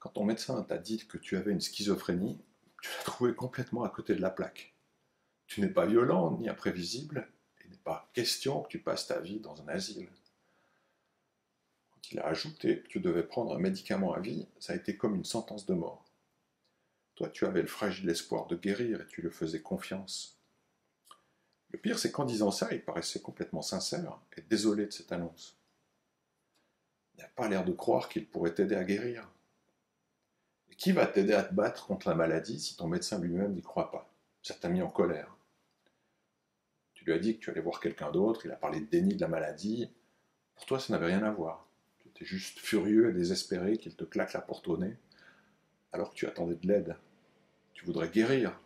Quand ton médecin t'a dit que tu avais une schizophrénie, tu l'as trouvé complètement à côté de la plaque. Tu n'es pas violent ni imprévisible, et il n'est pas question que tu passes ta vie dans un asile. Quand il a ajouté que tu devais prendre un médicament à vie, ça a été comme une sentence de mort. Toi, tu avais le fragile espoir de guérir et tu lui faisais confiance. Le pire, c'est qu'en disant ça, il paraissait complètement sincère et désolé de cette annonce. Il n'a pas l'air de croire qu'il pourrait t'aider à guérir. Et qui va t'aider à te battre contre la maladie si ton médecin lui-même n'y croit pas? Ça t'a mis en colère. Tu lui as dit que tu allais voir quelqu'un d'autre, il a parlé de déni de la maladie. Pour toi, ça n'avait rien à voir. Tu étais juste furieux et désespéré qu'il te claque la porte au nez, alors que tu attendais de l'aide. Tu voudrais guérir.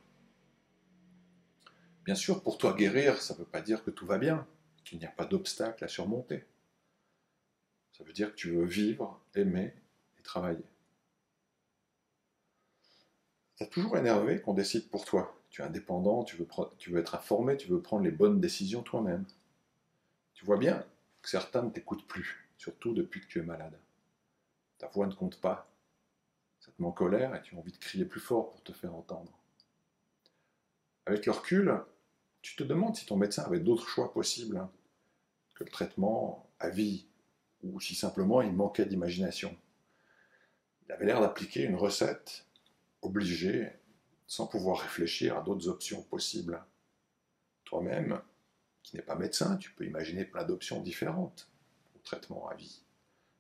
Bien sûr, pour toi, guérir, ça ne veut pas dire que tout va bien, qu'il n'y a pas d'obstacle à surmonter. Ça veut dire que tu veux vivre, aimer et travailler. Ça t'a toujours énervé qu'on décide pour toi. Tu es indépendant, tu veux être informé, tu veux prendre les bonnes décisions toi-même. Tu vois bien que certains ne t'écoutent plus, surtout depuis que tu es malade. Ta voix ne compte pas. Ça te met en colère et tu as envie de crier plus fort pour te faire entendre. Avec le recul, tu te demandes si ton médecin avait d'autres choix possibles que le traitement à vie, ou si simplement il manquait d'imagination. Il avait l'air d'appliquer une recette obligée, sans pouvoir réfléchir à d'autres options possibles. Toi-même, qui n'es pas médecin, tu peux imaginer plein d'options différentes au traitement à vie.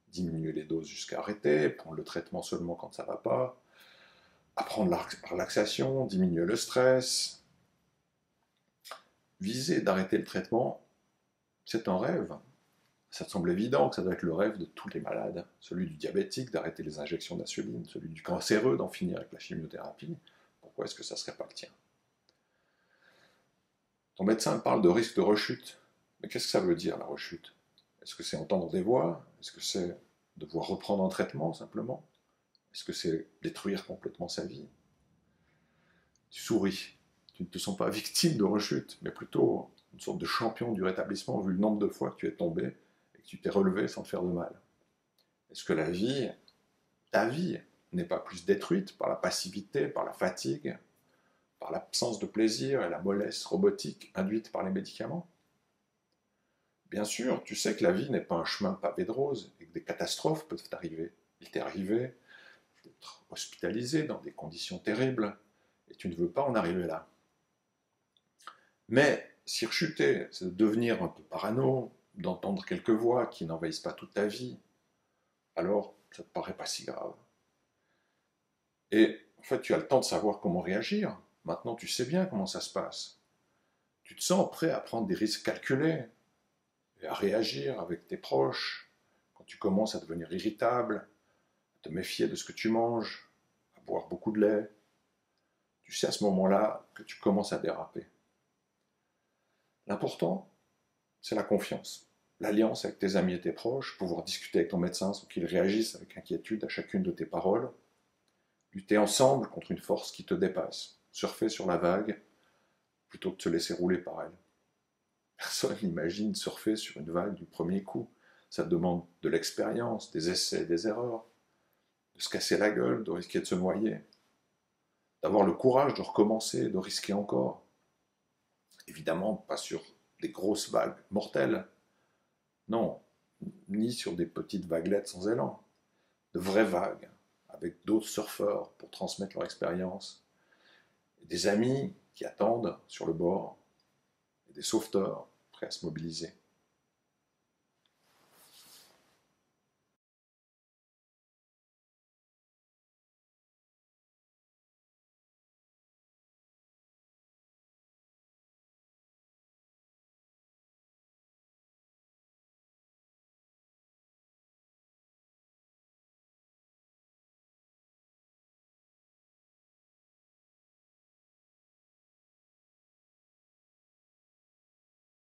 Diminuer les doses jusqu'à arrêter, prendre le traitement seulement quand ça ne va pas, apprendre la relaxation, diminuer le stress. Viser d'arrêter le traitement, c'est un rêve. Ça te semble évident que ça doit être le rêve de tous les malades. Celui du diabétique d'arrêter les injections d'insuline, celui du cancéreux d'en finir avec la chimiothérapie. Pourquoi est-ce que ça ne serait pas le tien? Ton médecin parle de risque de rechute. Mais qu'est-ce que ça veut dire, la rechute? Est-ce que c'est entendre des voix? Est-ce que c'est devoir reprendre un traitement, simplement? Est-ce que c'est détruire complètement sa vie? Tu souris. Tu ne te sens pas victime de rechute, mais plutôt une sorte de champion du rétablissement, vu le nombre de fois que tu es tombé et que tu t'es relevé sans te faire de mal. Est-ce que la vie, ta vie, n'est pas plus détruite par la passivité, par la fatigue, par l'absence de plaisir et la mollesse robotique induite par les médicaments? Bien sûr, tu sais que la vie n'est pas un chemin pavé de roses et que des catastrophes peuvent arriver. Il t'est arrivé d'être hospitalisé dans des conditions terribles et tu ne veux pas en arriver là. Mais si rechuter, c'est de devenir un peu parano, d'entendre quelques voix qui n'envahissent pas toute ta vie, alors ça ne te paraît pas si grave. Et en fait, tu as le temps de savoir comment réagir. Maintenant, tu sais bien comment ça se passe. Tu te sens prêt à prendre des risques calculés et à réagir avec tes proches quand tu commences à devenir irritable, à te méfier de ce que tu manges, à boire beaucoup de lait. Tu sais à ce moment-là que tu commences à déraper. L'important, c'est la confiance, l'alliance avec tes amis et tes proches, pouvoir discuter avec ton médecin sans qu'il réagisse avec inquiétude à chacune de tes paroles, lutter ensemble contre une force qui te dépasse, surfer sur la vague plutôt que de se laisser rouler par elle. Personne n'imagine surfer sur une vague du premier coup. Ça demande de l'expérience, des essais et des erreurs, de se casser la gueule, de risquer de se noyer, d'avoir le courage de recommencer, de risquer encore. Évidemment, pas sur des grosses vagues mortelles, non, ni sur des petites vaguelettes sans élan. De vraies vagues, avec d'autres surfeurs pour transmettre leur expérience, des amis qui attendent sur le bord, et des sauveteurs prêts à se mobiliser.